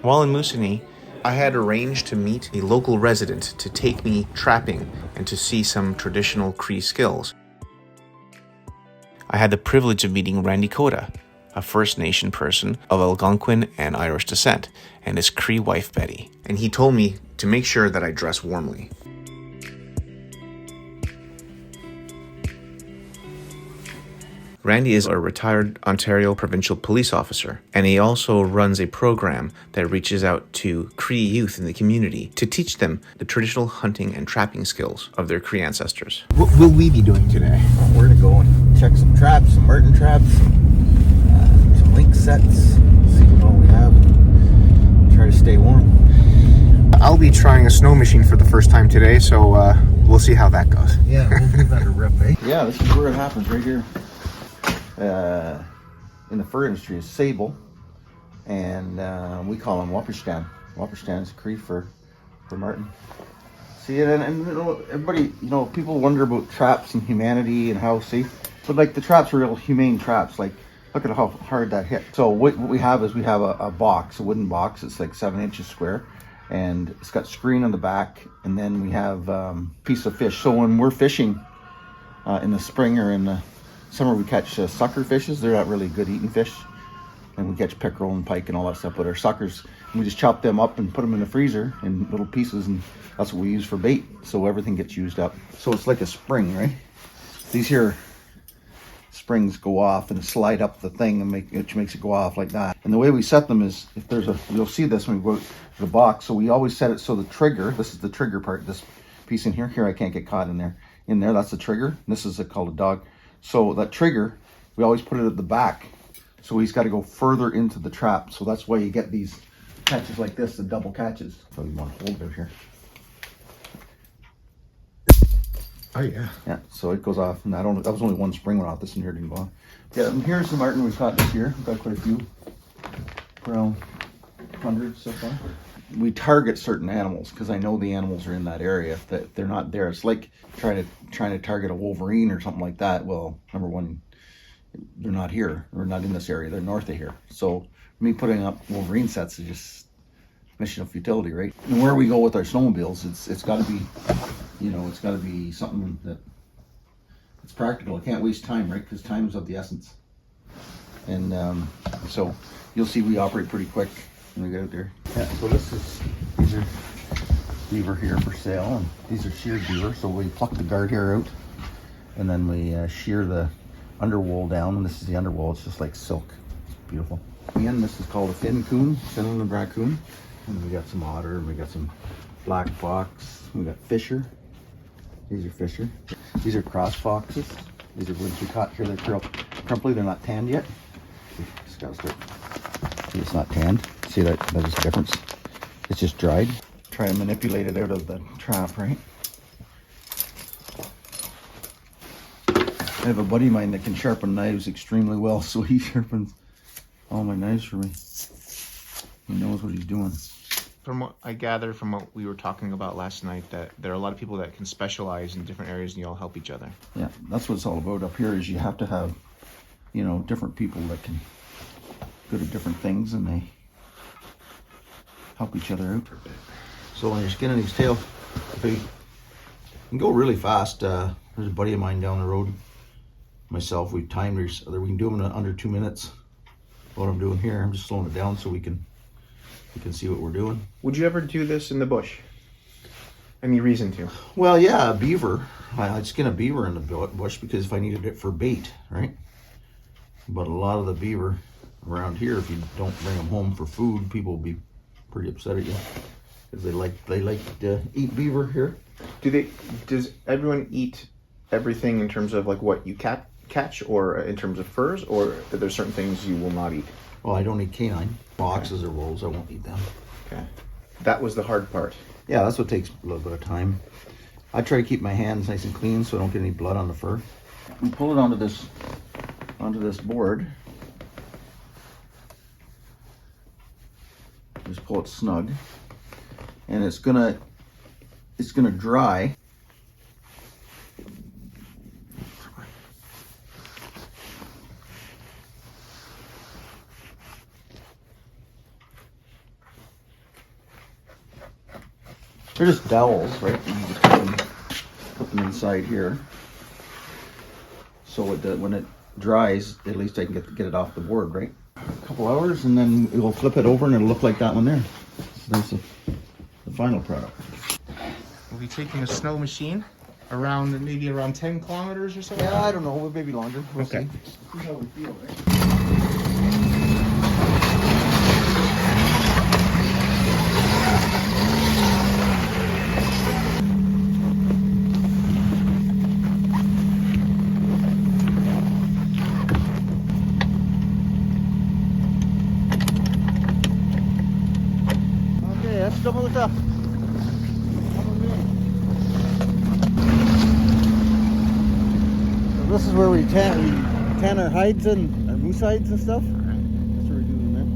While in Moosonee, I had arranged to meet a local resident to take me trapping and to see some traditional Cree skills. I had the privilege of meeting Randy Cota, a First Nation person of Algonquin and Irish descent, and his Cree wife Betty, and he told me to make sure that I dress warmly. Randy is a retired Ontario provincial police officer, and he also runs a program that reaches out to Cree youth in the community to teach them the traditional hunting and trapping skills of their Cree ancestors. What will we be doing today? We're going to go and check some traps, some marten traps, some link sets, see what all we have, try to stay warm. I'll be trying a snow machine for the first time today, so we'll see how that goes. Yeah, we'll give that a rip, eh? Yeah, this is where it happens, right here. In the fur industry is sable, and we call them wapperstan. Wapperstan is Cree for marten. See, and you know, everybody, you know, people wonder about traps and humanity and how safe, but like the traps are real humane traps. Like, look at how hard that hit. So what we have is we have a box, a wooden box. It's like 7 inches square, and it's got screen on the back, and then we have piece of fish. So when we're fishing in the spring or in the summer, we catch sucker fishes. They're not really good eating fish, and we catch pickerel and pike and all that stuff. But our suckers, we just chop them up and put them in the freezer in little pieces, and that's what we use for bait. So everything gets used up. So it's like a spring, right? These here springs go off and slide up the thing, and which makes it go off like that. And the way we set them is, if there's you'll see this when we go to the box. So we always set it so the trigger. This is the trigger part. This piece in here. Here, I can't get caught in there. In there, that's the trigger. This is called a dog. So that trigger, we always put it at the back. So he's got to go further into the trap. So that's why you get these catches like this, the double catches. So you want to hold it out here. Oh yeah. Yeah, so it goes off, and that was only one spring went off. This one here didn't go off. Yeah, and here's the marten we've caught this year. We've got quite a few. Around hundreds so far. We target certain animals because I know the animals are in that area. That they're not there. It's like trying to target a wolverine or something like that. Well, number one, they're not here. They're not in this area. They're north of here. So me putting up wolverine sets is just mission of futility, right? And where we go with our snowmobiles, it's got to be, you know, it's got to be something that it's practical. I can't waste time, right? Because time is of the essence. And so you'll see we operate pretty quick when we get out there. Yeah, so these are beaver here for sale, and these are sheared beaver. So we pluck the guard hair out, and then we shear the underwool down, and this is the underwool. It's just like silk. It's beautiful. Again, this is called a fin coon, Finland raccoon. And we got some otter, and we got some black fox. We got fisher. These are fisher. These are cross foxes. These are ones we caught here. They're crumply. They're not tanned yet. Just gotta start. It's not tanned. See that? There's a difference. It's just dried. Try to manipulate it out of the trap, right? I have a buddy of mine that can sharpen knives extremely well, so he sharpens all my knives for me. He knows what he's doing. From what I gather from what we were talking about last night, that there are a lot of people that can specialize in different areas and you all help each other. Yeah, that's what it's all about up here, is you have to have, you know, different people that can good at different things, and they help each other out. So when you're skinning his tail, he can go really fast. There's a buddy of mine down the road, myself, we've timed ours, we can do them in under 2 minutes. What I'm doing here, I'm just slowing it down so we can see what we're doing. Would you ever do this in the bush? Any reason to? Well, yeah, a beaver. I'd skin a beaver in the bush because if I needed it for bait, right? But a lot of the beaver around here, if you don't bring them home for food, people will be pretty upset at you because they like to eat beaver here. Does everyone eat everything in terms of like what you catch, or in terms of furs, or are there certain things you will not eat? Well, I don't eat canine. Foxes or wolves, I won't eat them. Okay. That was the hard part. Yeah, that's what takes a little bit of time. I try to keep my hands nice and clean so I don't get any blood on the fur. We pull it onto this board. Just pull it snug, and it's gonna dry. They're just dowels, right? You just put them inside here. So when it dries, at least I can get it off the board, right? A couple hours, and then we'll flip it over, and it'll look like that one there. So there's the final product. We'll be taking a snow machine maybe around 10 kilometers or so. Yeah, I don't know. Maybe longer. We'll Okay. See how we feel, right? Double it up. So this is where we tan our hides and our moose hides and stuff. That's what we're doing there.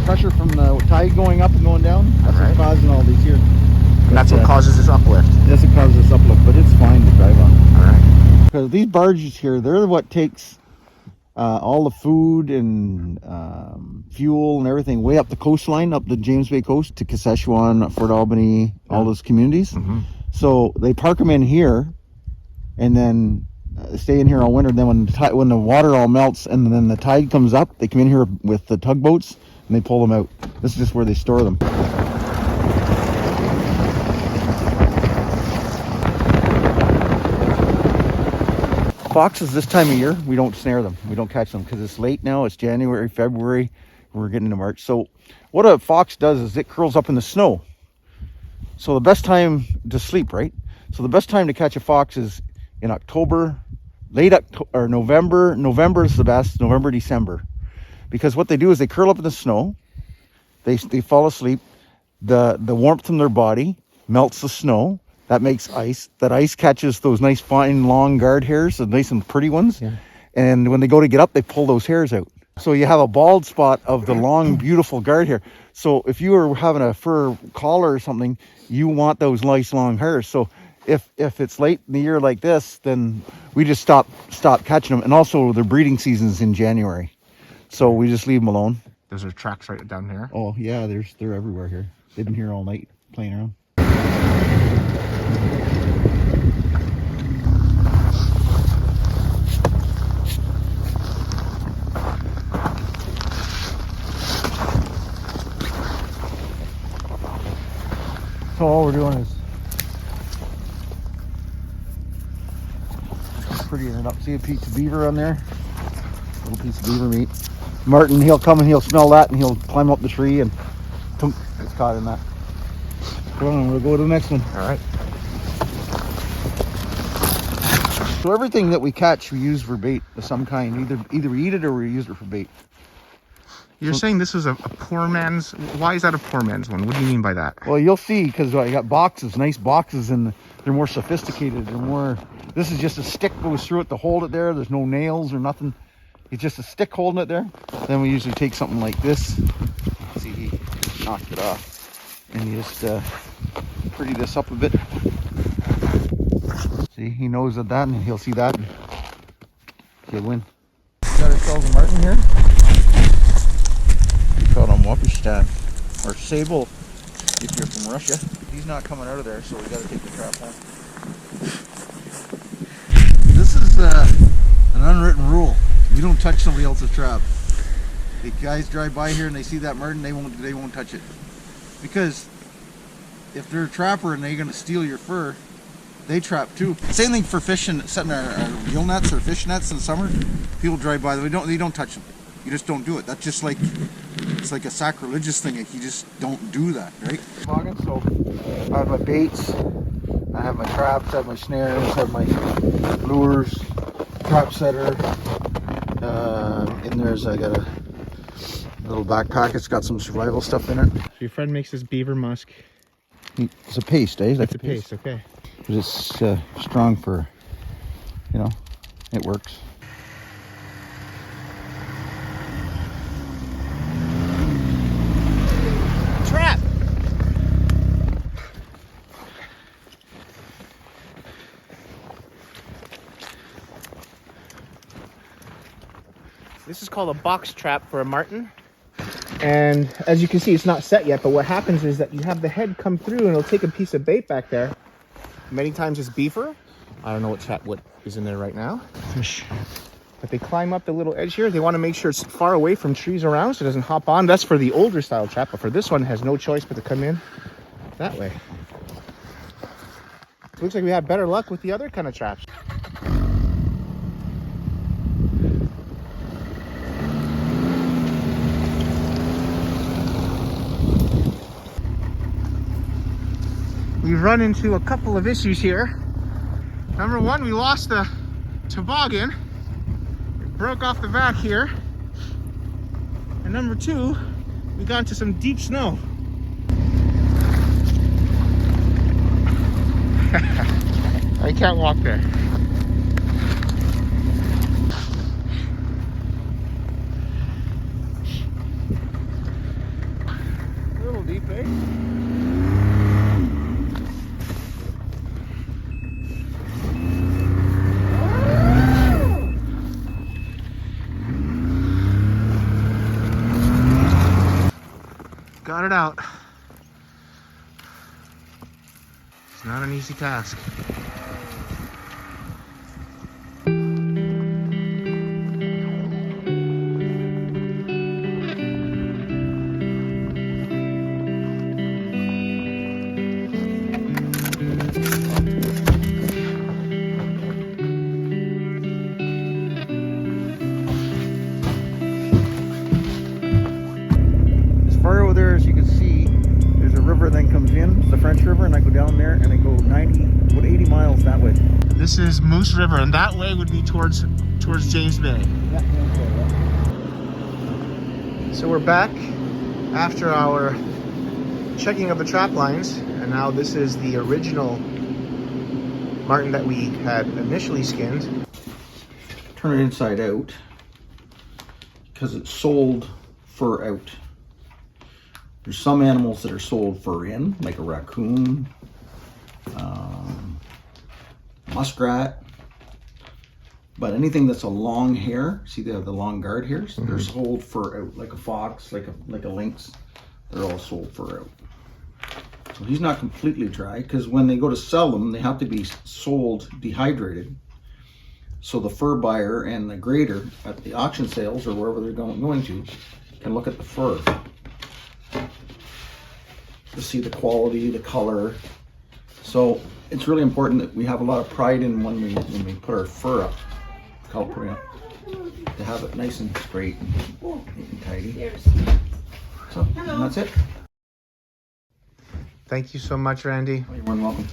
Pressure from the tide going up and going down. That's what's causing all these here. And that's what causes this uplift. That's what causes this uplift, but it's fine to drive on. All right. Because these barges here, they're what takes all the food and fuel and everything way up the coastline, up the James Bay coast to Saskatchewan, Fort Albany, all those communities. Mm-hmm. So they park them in here and then stay in here all winter. Then when the water all melts and then the tide comes up, they come in here with the tugboats and they pull them out. This is just where they store them. Foxes this time of year, we don't snare them. We don't catch them because it's late now. It's January, February. We're getting into March. So what a fox does is it curls up in the snow. So the best time to sleep, right? So the best time to catch a fox is in October, late October, or November. November is the best, November, December. Because what they do is they curl up in the snow. They fall asleep. The warmth from their body melts the snow. That makes ice. That ice catches those nice fine long guard hairs, the nice and pretty ones. Yeah. And when they go to get up, they pull those hairs out. So you have a bald spot of the long, beautiful guard hair. So if you were having a fur collar or something, you want those nice long hairs. So if it's late in the year like this, then we just stop catching them. And also their breeding season's in January. So we just leave them alone. Those are tracks right down here. Oh yeah, they're everywhere here. They've been here all night playing around. So all we're doing is prettying it up. See a piece of beaver on there? Little piece of beaver meat. Martin, he'll come and he'll smell that and he'll climb up the tree and thunk, it's caught in that. Come on, we'll go to the next one. All right. So everything that we catch, we use for bait of some kind. Either we eat it or we use it for bait. You're saying this was a poor man's... Why is that a poor man's one? What do you mean by that? Well, you'll see, because I got boxes, nice boxes, and they're more sophisticated. They're more... This is just a stick goes through it to hold it there. There's no nails or nothing. It's just a stick holding it there. Then we usually take something like this. See, he knocked it off. And you just pretty this up a bit. See, he knows that and he'll see that. And he'll win. Got ourselves a marten here. Call him Wapishtan or sable if you're from Russia. He's not coming out of there, so we got to take the trap home. This is an unwritten rule. You don't touch somebody else's trap. The guys drive by here and they see that marten, they won't touch it, because if they're a trapper and they're going to steal your fur, they trap too. Same thing for fishing, setting our gill nets or fish nets in the summer. People drive by, they don't touch them. You just don't do it. That's just like, it's like a sacrilegious thing. Like you just don't do that, right? So I have my baits, I have my traps, I have my snares, I have my lures, trap setter. In there's I got a little backpack. It's got some survival stuff in it. So your friend makes this beaver musk. It's a paste, eh? It's a paste, okay. But it's strong for, you know, it works. Trap! This is called a box trap for a marten. And as you can see, it's not set yet, but what happens is that you have the head come through and it'll take a piece of bait back there. Many times it's beaver. I don't know what is in there right now. Fish. But they climb up the little edge here. They want to make sure it's far away from trees around so it doesn't hop on. That's for the older style trap, but for this one, it has no choice but to come in that way. It looks like we have better luck with the other kind of traps. We've run into a couple of issues here. Number one, we lost the toboggan. It broke off the back here. And number two, we got into some deep snow. I can't walk there. A little deep, eh? Got it out. It's not an easy task. Far over there, as you can see, there's a river then comes in. It's the French River, and I go down there and I go 80 miles that way. This is Moose River, and that way would be towards James Bay. Yeah. So we're back after our checking of the trap lines, and now this is the original marten that we had initially skinned. Turn it inside out because it's sold fur out. There's some animals that are sold fur in, like a raccoon, muskrat, but anything that's a long hair, see they have the long guard hairs, they're sold fur out, like a fox, like a lynx, they're all sold fur out. So he's not completely dry, because when they go to sell them, they have to be sold dehydrated. So the fur buyer and the grader at the auction sales or wherever they're going to can look at the fur to see the quality, the color. So it's really important that we have a lot of pride in when we put our fur up, to have it nice and straight and tidy. So, and that's it. Thank you so much, Randy. You're more than welcome.